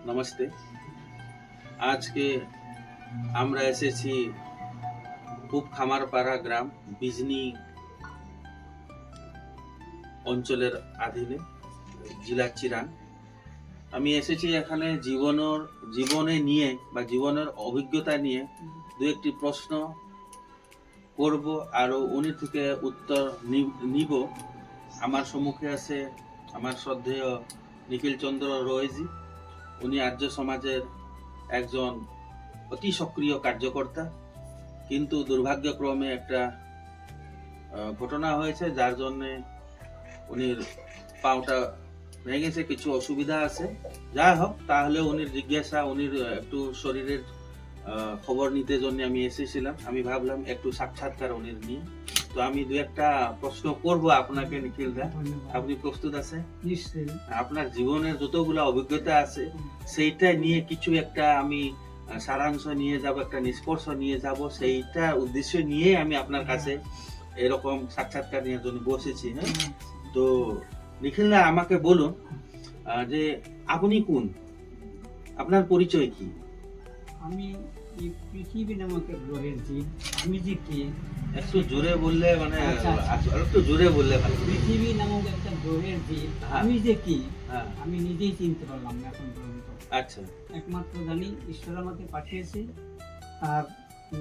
নমস্তে। আজকে আমরা এসেছি পূব খামারপাড়া গ্রাম বিজনি অঞ্চলের অধীনে জেলা চিরাং। আমি এসেছি এখানে জীবনে নিয়ে বা জীবনের অভিজ্ঞতা নিয়ে দু একটি প্রশ্ন করব আর উনি থেকে উত্তর নিব। আমার সম্মুখে আছে আমার শ্রদ্ধেয় নিখিল চন্দ্র রয়জি। উনি আর্য সমাজের একজন অতি সক্রিয় কার্যকর্তা, কিন্তু দুর্ভাগ্যক্রমে একটা ঘটনা হয়েছে যার জন্যে উনির পাওটা ভেঙে গেছে, কিছু অসুবিধা আছে। যাই হোক, তাহলে উনির জিজ্ঞাসা, উনির একটু শরীরের খবর নিতে জন্য আমি এসেছিলাম। আমি ভাবলাম একটু সাক্ষাৎকার উনির নিয়ে। তো আমি দু একটা প্রশ্ন করব আপনাকে নিখিল দা, আপনি প্রস্তুত আছে? নিশ্চয়ই। আপনার জীবনের যতগুলো অভিজ্ঞতা আছে সেইটা নিয়ে কিছু একটা আমি সারাংশ নিয়ে যাব, একটা নিষ্কর্ষ নিয়ে যাব, সেইটা উদ্দেশ্য নিয়ে আমি আপনার কাছে এরকম সাক্ষাৎকার নিয়ে জন্য বসেছি। হ্যাঁ, তো নিখিল দা আমাকে বলুন যে আপনি কোন, আপনার পরিচয় কি? আমি এই পৃথিবী নামক এক গ্রহের জীব। আমি যে কে, একটু জোরে বললে মানে আচ্ছা, আচ্ছা। একটু জোরে বললে ভালো। পৃথিবী নামক একটা গ্রহের জীব, হ্যাঁ। আমি যে কি হ্যাঁ, আমি নিজেই চিনতে পারলাম না এখন পর্যন্ত। আচ্ছা। একমাত্র জানি ঈশ্বর আমাকে পাঠিয়েছে তার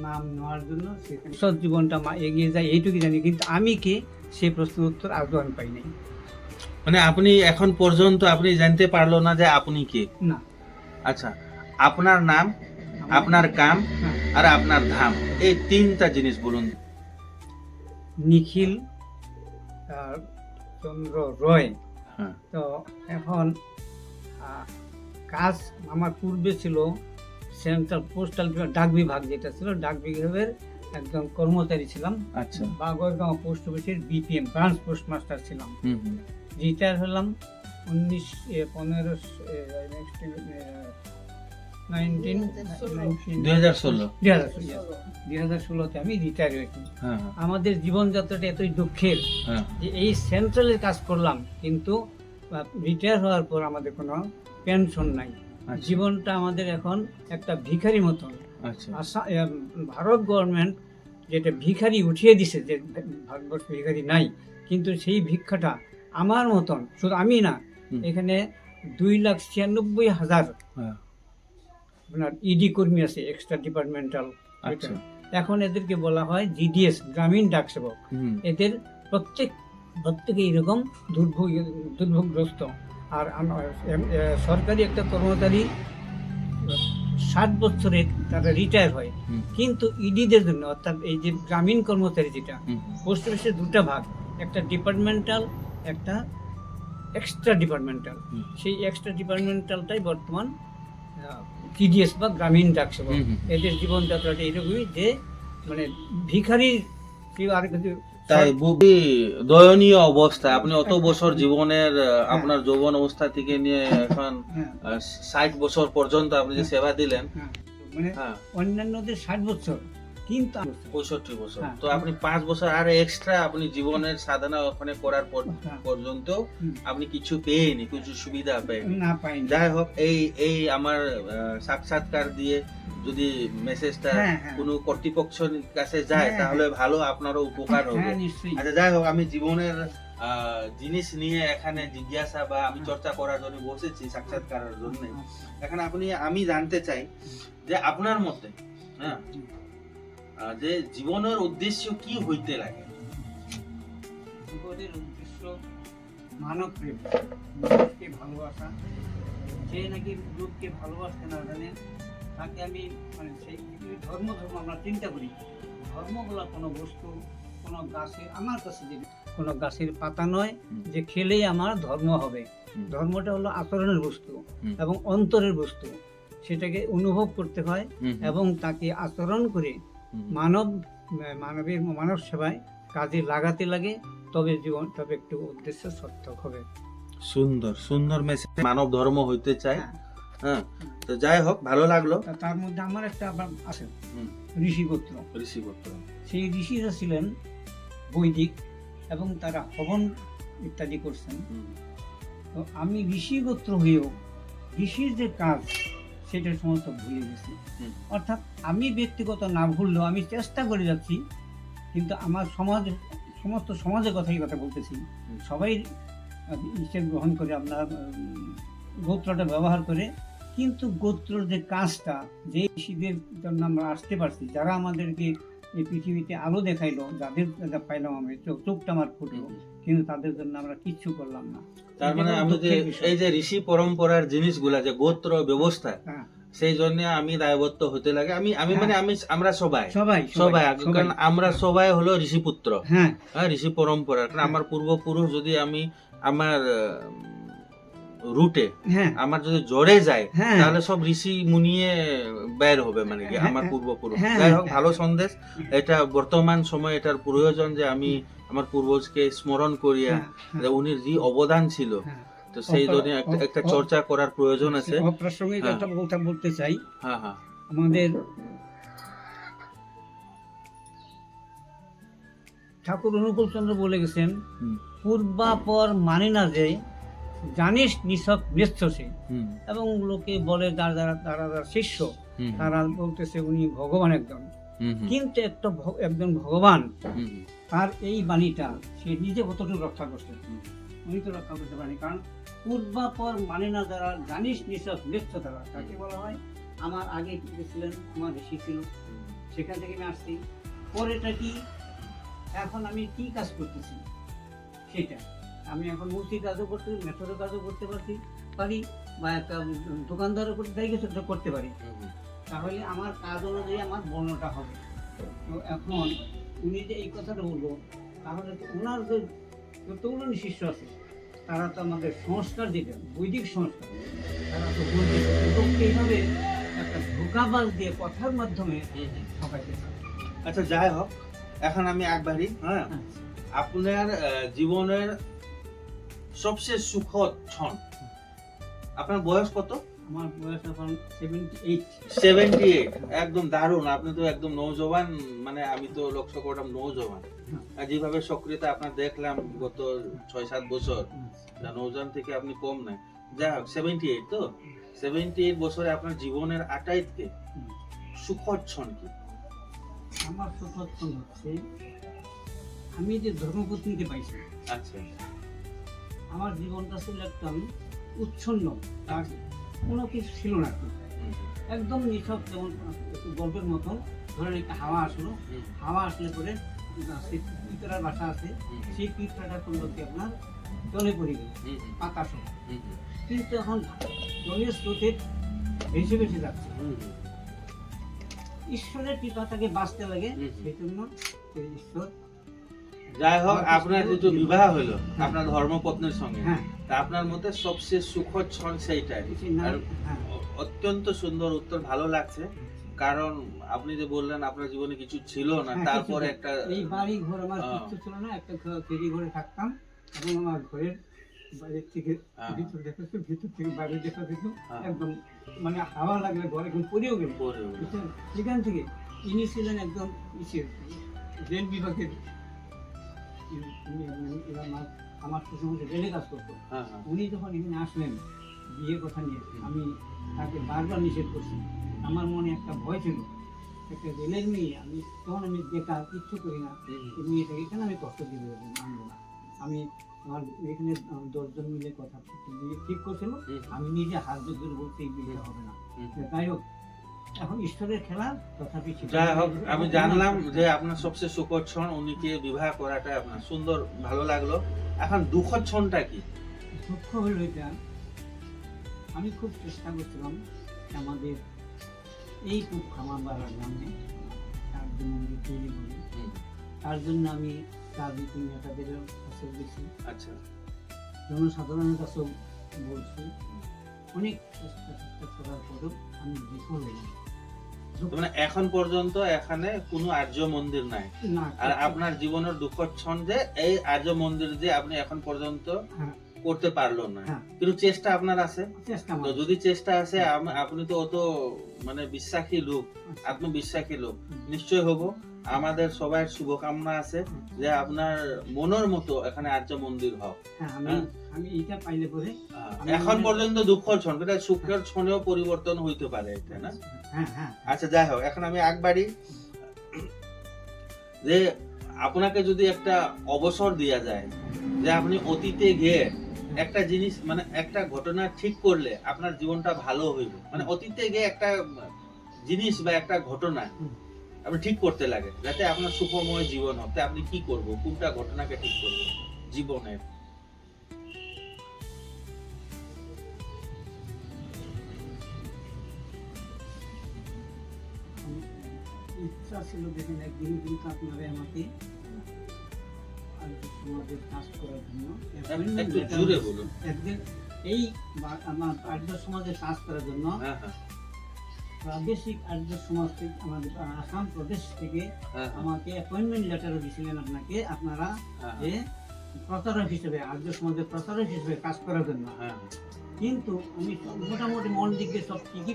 নাম নেওয়ার জন্য, সেখানে সৎ জীবনটা এগিয়ে যায় এইটুকু জানি, কিন্তু আমি কে সেই প্রশ্নের উত্তর আজও আমি পাই নাই। মানে আপনি এখন পর্যন্ত আপনি জানতে পারলো না যে আপনি কে? না। আচ্ছা, আপনার নাম, আপনার কাম হ্যাঁ। আর আপনার ধাম, এই তিনটা জিনিস বলুন। নিখিল চন্দ্র রয়। হ্যাঁ, তো এখন কাজ আমার পূর্বে ছিল সেন্ট্রাল পোস্টাল ডাক বিভাগ, যেটা ছিল ডাক বিভাগের একজন কর্মচারী ছিলাম। আচ্ছা। বাগরগাঁও পোস্ট অফিসের বিপিএম ব্রাঞ্চ পোস্ট মাস্টার ছিলাম। রিটায়ার হলাম 2016-তে আমি রিটায়ার হয়েছি। হ্যাঁ, আমাদের জীবনযাত্রাটা এতই দুঃখের হ্যাঁ, যে এই সেন্ট্রালের কাজ করলাম, কিন্তু রিটায়ার হওয়ার পর আমাদের কোনো পেনশন নাই। আচ্ছা, জীবনটা আমাদের এখন একটা ভিখারি মতন। আচ্ছা, ভারত গভর্নমেন্ট যেটা ভিখারি উঠিয়ে দিছে, যে ভারতবর্ষ ভিখারি নাই, কিন্তু সেই ভিক্ষাটা আমার মতন, শুধু আমি না, এখানে 2,96,000 হ্যাঁ, আপনার ইডি কর্মী আছে, এক্সট্রা ডিপার্টমেন্টাল। আচ্ছা, এখন এদেরকে বলা হয় জিডিএস, গ্রামীণ ডাক সেবক। এদের প্রত্যেকে এরকম দুর্ভোগগ্রস্ত। আর সরকারি একটা কর্মচারী 60 বছরে তারা রিটায়ার হয়, কিন্তু ইডিদের জন্য, অর্থাৎ এই যে গ্রামীণ কর্মচারী, যেটা পোস্ট অফিসের দুটা ভাগ, একটা ডিপার্টমেন্টাল, একটা এক্সট্রা ডিপার্টমেন্টাল। সেই এক্সট্রা ডিপার্টমেন্টালটাই বর্তমান জিডিএস বা গ্রামীণ ডাক সেবক। এদের জীবনযাত্রাটা এরকমই যে মানে ভিখারির আর কিছু। তাই খুবই দয়নীয় অবস্থা। আপনি অত বছর জীবনের আপনার যৌবন অবস্থা থেকে নিয়ে এখন 60 বছর পর্যন্ত আপনি যে সেবা দিলেন, মানে অন্যান্যদের 60 বছর, কিন্তু 65 বছর, তো আপনি 5 বছর আর এক্সট্রা আপনি জীবনের সাধনা ওখানে করার পর্যন্ত আপনি কিছু পেয়েনি, কিছু সুবিধা পেয়েনি। যাই হোক, এই আমার সাক্ষাৎকার দিয়ে যদি মেসেজটা কোনো কর্তৃপক্ষের কাছে যায় তাহলে ভালো, আপনারও উপকার হবে। আচ্ছা, যাই হোক, আমি জীবনের জিনিস নিয়ে এখানে জিজ্ঞাসা বা আমি চর্চা করার জন্য বসেছি, সাক্ষাৎকারের জন্য। এখানে আমি জানতে চাই যে আপনার মতে, হ্যাঁ, যে জীবনের উদ্দেশ্য কি হইতে লাগে? জীবনের উদ্দেশ্য মানব প্রেম, মানুষকে ভালোবাসা। যে নাকি লোককে ভালোবাসতে না জানে, তাকে আমি মানে সেই ধর্ম আমরা চিন্তা করি, ধর্মগুলো কোনো বস্তু, কোনো গাছের, আমার কাছে যে কোনো গাছের পাতা নয় যে খেলেই আমার ধর্ম হবে। ধর্মটা হলো আচরণের বস্তু এবং অন্তরের বস্তু। সেটাকে অনুভব করতে হয় এবং তাকে আচরণ করে মানব সেবায় কাজে লাগাতে লাগে, তবে একটু উদ্দেশ্য সার্থক হবে। সুন্দর মেসেজ, মানব ধর্ম হইতে চায়। হ্যাঁ, তো যাই হোক, ভালো লাগলো। তার মধ্যে আমার একটা আবার আছে ঋষিগোত্র। সেই ঋষিরা ছিলেন বৈদিক এবং তারা হবন ইত্যাদি করছেন। তো আমি ঋষিগোত্র হয়েও ঋষির যে কাজ সেটা সমস্ত ভুলে গেছি। হুম। অর্থাৎ আমি ব্যক্তিগত না ভুললেও আমি চেষ্টা করে যাচ্ছি, কিন্তু আমার সমস্ত সমাজের কথাই কথা বলতেছি। হুম। সবাই ঈশ্বর গ্রহণ করে আপনার গোত্রটা ব্যবহার করে, কিন্তু গোত্রর যে কাজটা, যে ঋষিদের জন্য আমরা আসতে পারছি, যারা আমাদেরকে এই পৃথিবীতে আলো দেখাইলো, যাদের পাইলাম আমি, চোখটা আমার ফুটলো, কিন্তু তাদের জন্য আমরা কিচ্ছু করলাম না। তার মানে এটা আমি যে দুঃখের বিষয়। এই যে ঋষি পরম্পরার জিনিসগুলা, যে গোত্র ব্যবস্থা, হ্যাঁ, সেই জন্য আমি দায়বদ্ধ হতে লাগে। আমি হ্যাঁ। মানে আমরা সবাই সবাই সবাই কারণ আমরা সবাই হলো ঋষিপুত্র, হ্যাঁ, হ্যাঁ, ঋষি পরম্পরা। কারণ হ্যাঁ। আমার পূর্বপুরুষ যদি আমি আমার রুটে হ্যাঁ, আমার যদি জড়ে যায়, হ্যাঁ। তাহলে সব ঋষি মুনিয়ে বের হবে, মানে কি হ্যাঁ, আমার হ্যাঁ, পূর্বপুরুষ। হ্যাঁ, যাই হোক, হ্যাঁ। ভালো সন্দেশ। এটা বর্তমান সময় এটার প্রয়োজন যে আমি আমার পূর্বজকে স্মরণ করিয়া, হ্যাঁ, যে উনি যে অবদান ছিল, হ্যাঁ। তো সেই জন্য একটা চর্চা করার প্রয়োজন আছে। অপ্রাসঙ্গিক হ্যাঁ। একটা বলতে চাই। হ্যাঁ, হ্যাঁ, আমাদের ঠাকুর অনুকূল চন্দ্র বলে গেছেন, হুম, পূর্বাপর মানে না যে জানিস নিছক ব্যস্ত সে। হুম, এবং লোকে বলে যারা শিষ্য, হুম, তারা বলতেছে উনি ভগবান একজন, হুম, হুম, কিন্তু একজন ভগবান, হুম, তার এই বাণীটা সে নিজে কতটুকু রক্ষা করতে, উনি তো রক্ষা করতে পারেনি। কারণ পূর্বাপর মানে না যারা জানিস নিছক ব্যস্ত, তারা তাকে বলা হয়। আমার আগে ছিলেন, আমার ঋষি ছিল, সেখান থেকে আমি আসছি। পরেটা কি, এখন আমি কি কাজ করতেছি সেটা, আমি এখন মূর্তির কাজও করতে পারি, মেথরের কাজও করতে পারি, বা একটা দোকানদারও করতে পারি। হুম, তাহলে আমার কাজ অনুযায়ী আমার বর্ণটা হবে। তো এখন উনি যে এই কথাটা বলবো, তাহলে তো ওনার যে যতগুলো শিষ্য আছে, তারা তো আমাদের সংস্কার, যেটা বৈদিক সংস্কার, তারা তো বলছে এইভাবে একটা ধোকাবাজ দিয়ে কথার মাধ্যমে হুম, হুম। ঠকাইতে চায়। আচ্ছা, যাই হোক, এখন আমি একবারই, হ্যাঁ, আপনার জীবনের সবচেয়ে সুখদ ক্ষণ, আপনার বয়স কত? আমার বয়স এখন 78। 78। একদম দারুণ, আপনি তো একদম নৌজওয়ান, মানে আমি তো লক্ষ্য করলাম নৌজওয়ান। আর যেভাবে সক্রিয়তা আপনার দেখলাম গত 6-7 বছর, নৌজওয়ান থেকে আপনি কম নাই। যাই হোক, 78 তো 78 বছরে আপনার জীবনের আটাইতে সুখদ ক্ষণ কি? আমার সুখদ ক্ষণ হচ্ছে আমি যে ধর্মপত্নীকে পাইছি। আচ্ছা, আমার জীবনটা ছিল একদম উচ্ছন্ন, আর কোনো কিছু ছিল না, একদম নিছক, যেমন একটু গল্পের মতন। ধরেন একটা হাওয়া আসলো, হাওয়া আসলে পরে সেই পিঁপড়ার বাসা আছে, সেই পিঁপড়াটা করলো কি আপনার জলে পড়ে গেল, পাতা সহ। কিন্তু এখন জলের স্রোতের ভেসে ভেসে যাচ্ছে, ঈশ্বরের কৃপা তাকে বাঁচতে লাগে, সেই জন্য সেই ঈশ্বর। যাই হোক, আপনার যেহেতু বিবাহ হলো আপনার ধর্মপত্নীর সঙ্গে, হ্যাঁ, তা আপনার মতে সবচেয়ে সুখদ ক্ষণ সেইটাই। সেই নাম, আর হ্যাঁ, অত্যন্ত সুন্দর উত্তর, ভালো লাগছে। কারণ আপনি যে বললেন আপনার জীবনে কিছু ছিল না, হ্যাঁ, তারপরে কিছু একটা এই বাড়ি ঘর আমার হ্যাঁ। কিচ্ছু ছিল না, একটা ফেরি ঘরে থাকতাম, এবং আমার ঘরের বাইরের থেকে হ্যাঁ। ভিতর দেখেছি, ভিতর থেকে বাইরে দেখা যেত, হ্যাঁ। একদম মানে হাওয়া লাগলে ঘরে একদম পড়েও গেল। পরে হলো। বুঝছেন? সেখান থেকে ইনি ছিলেন একদম রেল বিভাগের, আমার শ্বশুর রেলে কাজ করতো। হ্যাঁ, হ্যাঁ, উনি যখন এখানে আসলেন বিয়ের কথা নিয়ে, আমি তাকে বারবার নিষেধ করছি। আমার মনে একটা ভয় ছিল, একটা রেলের মেয়ে, আমি তখন আমি বেকার, কিচ্ছু করি না, এই মেয়েটাকে এখানে আমি কষ্ট দিতে আনবো না। আমি আমার এখানে 10 জন মিলে কথা বিয়ে ঠিক করছিল, আমি নিজে হাত জোর করে বলতে এই বিয়ে হবে না। যাই হোক, এখন ঈশ্বরের খেলা, তথাপি যাই হোক, আমি জানলাম যে আপনার সবচেয়ে সুখদ ক্ষণ উনিকে বিবাহ করাটা আপনার সুন্দর, ভালো লাগলো। এখন দুঃখদ ক্ষণটা কি? দুঃখ হলো এটা, আমি খুব চেষ্টা করছিলাম আমাদের এই খামারবাড়ার গ্রামে কার্য মন্দির তৈরি করি। তার জন্য আমি রাজনীতি নেতাদের কাছে গেছি, আচ্ছা, জনসাধারণের কাছেও বলছি, অনেক চেষ্টা করার পরেও আমি বিফল হলাম। মানে এখন পর্যন্ত এখানে কোনো আর্য মন্দির নাই। না, আর আপনার জীবনের দুঃখদ ক্ষণ যে এই আর্য মন্দির যে আপনি এখন পর্যন্ত হ্যাঁ, করতে পারলো না, হ্যাঁ। কিন্তু চেষ্টা আপনার আছে। চেষ্টা তো আমার। যদি চেষ্টা আছে, আপনি তো অত মানে বিশ্বাসী লোক, আত্মবিশ্বাসী লোক, নিশ্চয় হব। আমাদের সবার শুভকামনা আছে যে আপনার মনের মতো এখানে আর্য মন্দির হোক। হ্যাঁ, হ্যাঁ। আমি এইটা পাইলে পরে এখন পর্যন্ত দুঃখের ক্ষণ, এটা সুখের ক্ষণেও পরিবর্তন হইতে পারে, এটা না? হ্যাঁ হ্যাঁ আচ্ছা, যাই হোক, এখন আমি একবারই যে আপনাকে যদি একটা অবসর দেওয়া যায় যে আপনি অতীতে গিয়ে একটা জিনিস মানে একটা ঘটনা ঠিক করলে আপনার জীবনটা ভালো হইবে, মানে অতীতে গিয়ে একটা জিনিস বা একটা ঘটনা আপনি ঠিক করতে লাগে যাতে আপনার সুখময় জীবন হোক, আপনি কি করব, কোনটা ঘটনাকে ঠিক করব জীবনের? ইচ্ছা ছিল, দেখেন একদিন কিন্তু আপনারা আমাকে সমাজের কাজ করার জন্য একটু জোরে বলুন। একদিন এই আমার আর্য সমাজের কাজ করার জন্য হ্যাঁ হ্যাঁ প্রাদেশিক আর্য সমাজ থেকে আমাদের আসাম প্রদেশ থেকে হ্যাঁ আমাকে অ্যাপয়েন্টমেন্ট লেটারও দিয়েছিলেন আপনারা হ্যাঁ যে প্রচারক হিসেবে, আর্য সমাজের প্রচারক হিসেবে কাজ করার জন্য। হ্যাঁ কিন্তু আমি মোটামুটি মন দিকে সব ঠিকই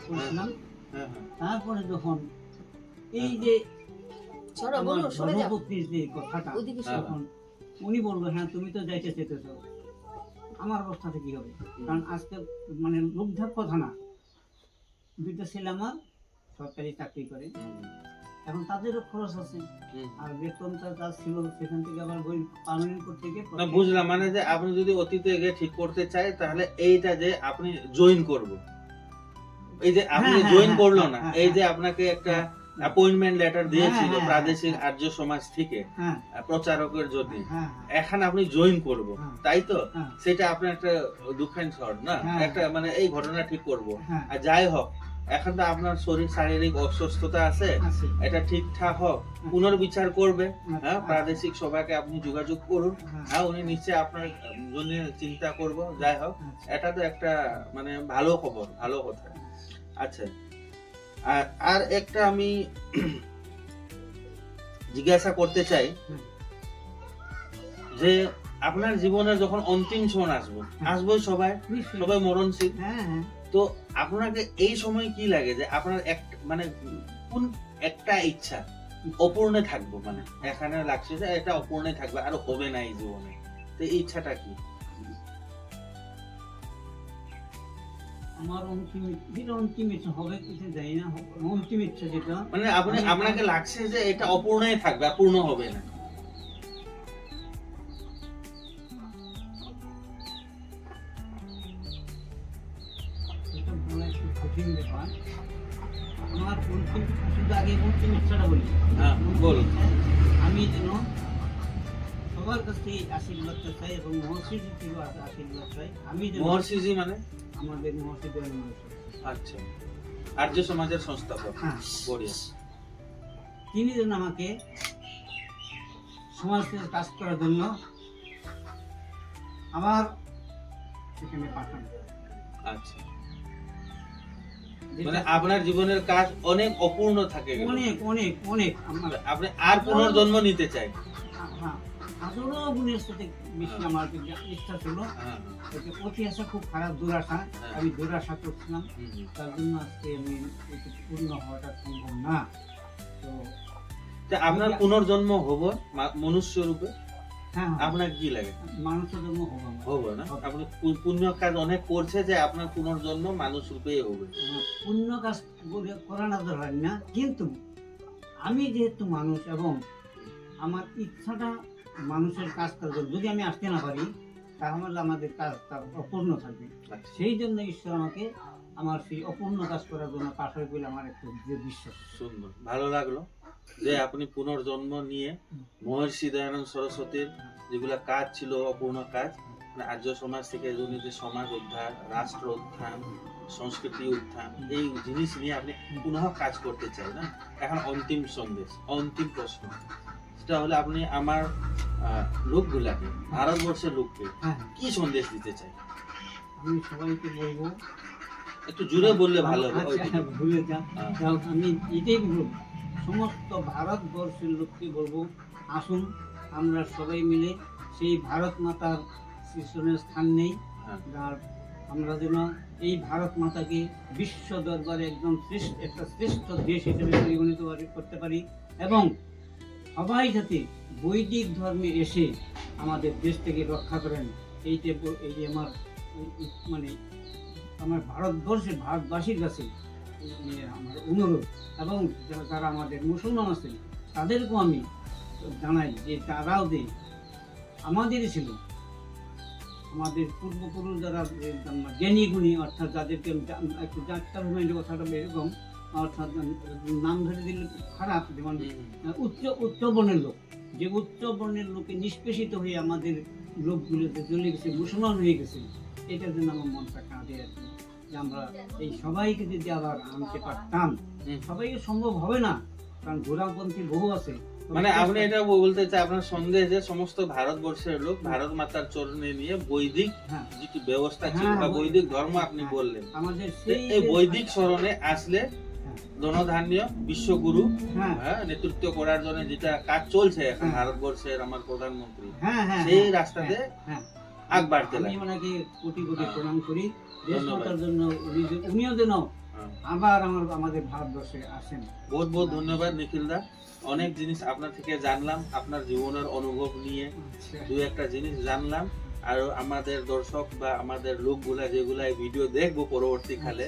করছিলাম। হ্যাঁ তারপরে যখন এই যে ছড়া আমার বলো, সরে যাও। ধর্মপত্নীর যে কথাটা, ওইদিকে সরে যাও। তখন উনি বললো, হ্যাঁ তুমি তো যাইতে চেতেছ, আমার অবস্থাটা কি হবে? কারণ আজকে মানে লোকধার কথা না, দুইটা ছেলে আমার সরকারি চাকরি করে, এখন তাদেরও খরচ আছে, আর বেতনটা যা ছিল সেখান থেকে আবার বই পার্মানেন্ট করতে গিয়ে না, বুঝলাম। মানে যে আপনি যদি অতীতে গিয়ে ঠিক করতে চাই তাহলে এইটা যে আপনি জয়েন করব, এই যে আপনি হ্যাঁ, জয়েন হ্যাঁ, করলো হ্যাঁ, না, হ্যাঁ, এই যে আপনাকে একটা অ্যাপয়েন্টমেন্ট লেটার দিয়েছিল হ্যাঁ, প্রাদেশিক হ্যাঁ, আর্য সমাজ থেকে হ্যাঁ প্রচারকের জন্য, হ্যাঁ এখন আপনি জয়েন করব, হ্যাঁ। তাই তো? হ্যাঁ। সেটা আপনার একটা দুঃখান শর্ট না, হ্যাঁ। একটা মানে এই ঘটনা ঠিক করব। হ্যাঁ আর যাই হোক, এখন তো আপনার শরীর শারীরিক অসুস্থতা আছে, আছে। এটা ঠিকঠাক হোক, পুনর্বিচার করবে। হ্যাঁ, আচ্ছা। প্রাদেশিক সভাকে আপনি যোগাযোগ করুন। হ্যাঁ। হ্যাঁ, উনি নিশ্চয়ই আপনার জন্য চিন্তা করব। যাই হোক, আচ্ছা। এটা তো একটা মানে ভালো খবর, ভালো কথা। আচ্ছা, আর একটা আমি জিজ্ঞাসা করতে চাই হুম। যে আপনার জীবনে যখন অন্তিম ক্ষণ আসবোই সবাই, নিশ্চয়ই। সবাই মরণশীল, হ্যাঁ হ্যাঁ তো আপনাকে এই সময় কি লাগে যে আপনার এক মানে কোন একটা ইচ্ছা অপূর্ণ থাকবো, মানে এখানে লাগছে যে এটা অপূর্ণ থাকবে আর হবে না এই জীবনে, তো এই ইচ্ছাটা কি? আমার অন্তিম ইচ্ছা হবে কিছু জানি না, অন্তিম ইচ্ছা যেটা মানে আপনাকে লাগছে যে এটা অপূর্ণই থাকবে আর পূর্ণ হবে না? এটা বলা একটু কঠিন ব্যাপার। আমার অন্তিম, শুধু আগে অন্তিম ইচ্ছাটা বলি। হ্যাঁ, বলুন। আমি যেন সবার কাছে আশীর্বাদ চাই এবং মহর্ষিজি থেকেও আশীর্বাদ চাই। আমি যেন মহর্ষিজি মানে? আমাদের মহর্ষি দয়াল মহর্ষি, আচ্ছা, আর্য সমাজের সংস্থাপক। হ্যাঁ, বড়িয়া। তিনি যেন আমাকে সমাজের কাজ করার জন্য আবার সেখানে পাঠান। আচ্ছা, মানে আপনার জীবনের কাজ অনেক অপূর্ণ থাকে, অনেক অনেক অনেক আমার আপনি আর পুনর্জন্ম নিতে চাই। হ্যাঁ হাজারো গুণের সাথে বেশি আমার ইচ্ছা ছিল। হ্যাঁ, এটা অতি আশা, খুব খারাপ দুরাশা, হ্যাঁ। আমি দুরাশা করছিলাম, হুম, হুম। তার জন্য আজকে আমি এটা পূর্ণ হওয়াটা সম্ভব না। তো তা আপনার পুনর্জন্ম হবো মনুষ্য রূপে, হ্যাঁ আপনার কি লাগে? মানুষের জন্য হবো আমার। হবো না? আপনি পুণ্য কাজ অনেক করছে যে আপনার পুনর্জন্ম মানুষ রূপেই হবে। পুণ্য কাজ করা না দরকার না, কিন্তু আমি যেহেতু মানুষ এবং আমার ইচ্ছাটা মানুষের কাজ করার জন্য, যদি আমি আসতে না পারি তাহলে আমাদের কাজটা অপূর্ণ থাকবে। আচ্ছা, সেই জন্য ঈশ্বর আমাকে আমার সেই অপূর্ণ কাজ করার জন্য পাশে পেলে আমার একটু যে বিশ্বাস। সুন্দর, ভালো লাগলো যে আপনি পুনর্জন্ম নিয়ে মহর্ষি দয়ানন্দ সরস্বতীর যেগুলা কাজ ছিল অপূর্ণ কাজ, মানে আর্য সমাজ থেকে দুর্নীতি সমাজ উদ্ধার, রাষ্ট্র উত্থান, সংস্কৃতি উত্থান, এই জিনিস নিয়ে আপনি পুনঃ কাজ করতে চাই না। এখন অন্তিম সন্দেশ, অন্তিম প্রশ্ন, সেটা হলে আপনি আমার লোকগুলাকে, ভারতবর্ষের লোককে হ্যাঁ, কি সন্দেশ দিতে চাই? আমি সবাইকে বলবো, একটু জোরে বললে ভালো হবে। আচ্ছা, ভুলে যাও। হ্যাঁ। যাও, আমি এটাই বলবো, সমস্ত ভারতবর্ষের লোককে বলবো, আসুন আমরা সবাই মিলে সেই ভারত মাতার শীর্ষণীয় স্থান নেই। হ্যাঁ। আর আমরা যেন এই ভারত মাতাকে বিশ্ব দরবারে একদম একটা শ্রেষ্ঠ দেশ হিসেবে পরিগণিত করতে পারি, এবং সবাই যাতে বৈদিক ধর্মে এসে আমাদের দেশ থেকে রক্ষা করেন, এই যে আমার মানে আমার ভারতবাসীর কাছে আমার অনুরোধ। এবং যারা আমাদের মুসলমান আছেন তাদেরকেও আমি জানাই যে তারাও যে আমাদেরই ছিল, আমাদের পূর্বপুরুষ যারা জ্ঞানী গুণী, অর্থাৎ যাদেরকে একটু ডাক্তার কথাটা এরকম, অর্থাৎ নাম ধরে দিলে খারাপ, যেমন উচ্চ বর্ণের লোক, যে উচ্চ বর্ণের লোকে নিষ্পেষিত হয়ে আমাদের লোকগুলোতে চলে গেছে, মুসলমান হয়ে গেছে, এটার জন্য আমার মনটা কাঁদে আর কি, যে আমরা এই সবাইকে যদি আবার আনতে পারতাম। সবাইকে সম্ভব হবে না, কারণ ঘোরাপন্থী বহু আছে। মানে আপনি এটা বলতে চাই, আপনার সন্দেহ যে সমস্ত ভারতবর্ষের লোক ভারত মাতার চরণে নিয়ে বৈদিক যেটি ব্যবস্থা ছিল বা বৈদিক ধর্ম আপনি বললেন, আমাদের এই বৈদিক শরণে আসলে জনধান্য বিশ্বগুরু নেতৃত্ব করার জন্য যেটা কাজ চলছে এখন ভারতবর্ষের আমার প্রধানমন্ত্রী, সেই রাস্তাতে আগ বাড়তে লাগে। আমি ওনাকে কোটি কোটি প্রণাম করি, দেশ মাতার জন্য উনিও যেন আবার আমাদের ভারতবর্ষে আসেন। বহুত বহুত ধন্যবাদ নিখিল দা, অনেক জিনিস আপনার থেকে জানলাম, আপনার জীবনের অনুভব নিয়ে দু একটা জিনিস জানলাম। আর আমাদের দর্শক বা আমাদের লোকগুলা যেগুলা এই ভিডিও দেখবো পরবর্তীকালে,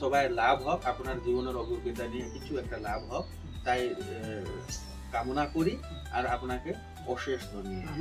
সবাই লাভ হোক, আপনার জীবনের অভিজ্ঞতা নিয়ে কিছু একটা লাভ হোক, তাই কামনা করি। আর আপনাকে অশেষ ধন্যবাদ।